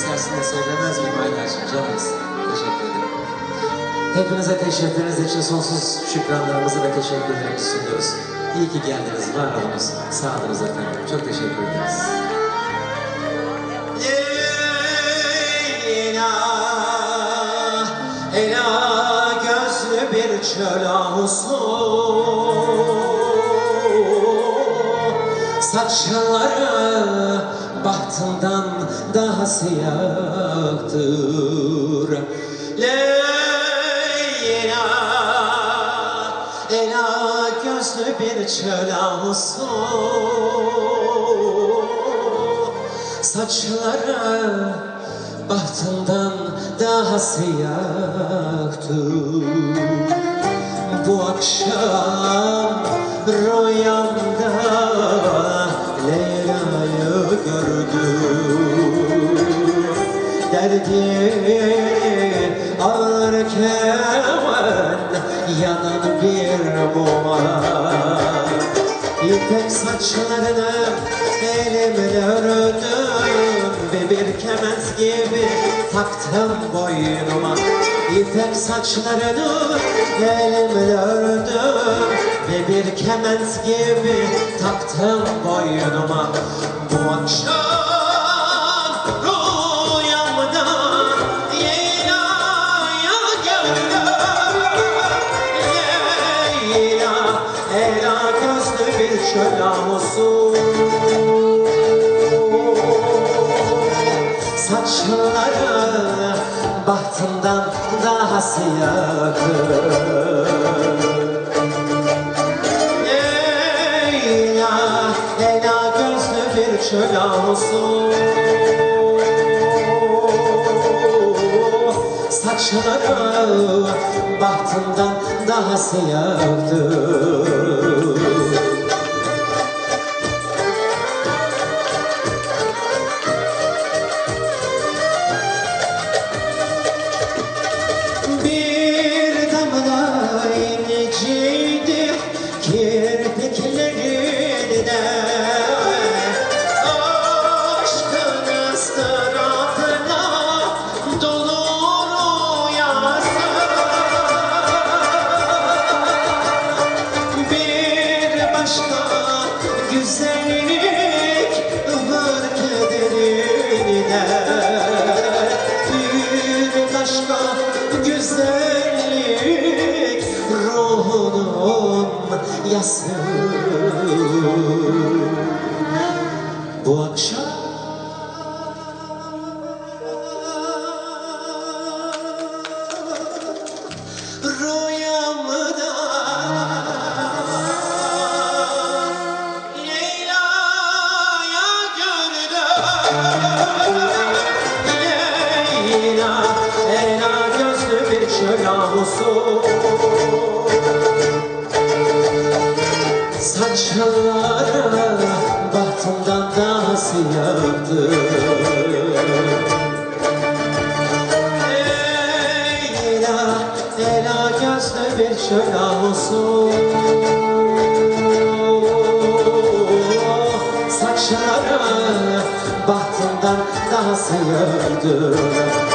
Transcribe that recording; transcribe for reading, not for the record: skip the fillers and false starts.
istersin de söylemez miyim Aylar'cığım, canımız? Teşekkür ederim. Hepinize teşekkürleriniz için sonsuz şükranlarımızı ve teşekkürlerimizi sunuyoruz. İyi ki geldiniz, var olunuz, sağ olunuz efendim. Çok teşekkür ederiz. Ela gözlü bir çöl ahusu, saçları bahtından daha siyahtır. Leyla, ela gözlü bir çöl ahusu, saçları bahtından daha siyahtır. Bu akşam rüyamda Leyla'yı gördüm. Derdini ağlarken yanan bir muma, İpek saçlarını elimle ördüm ve bir kement gibi taktım boynuma. İpek saçlarını elimle ördüm ve bir kement gibi taktım boynuma. Bu akşam rüyamda Leyla'yı gördüm. Leyla, ela gözlü bir çöl ahusu, saçları bahtından daha siyahtır. Leyla, ela gözlü bir çöl ahusu, saçları bahtından daha siyahtır. Bir damla inciydi kirpiklerinde, aşkın ıstırabına dolu rüyası. Bir başka güzellik var kederinde, bir başka güzellik ruhunun yası. Bu akşam rüyamda Leyla'yı gördüm. Leyla, ela gözlü bir çöl ahusu, saçları bahtından daha siyahtır. Leyla, ela gözlü bir çöl ahusu, saçları bahtından daha siyahtır.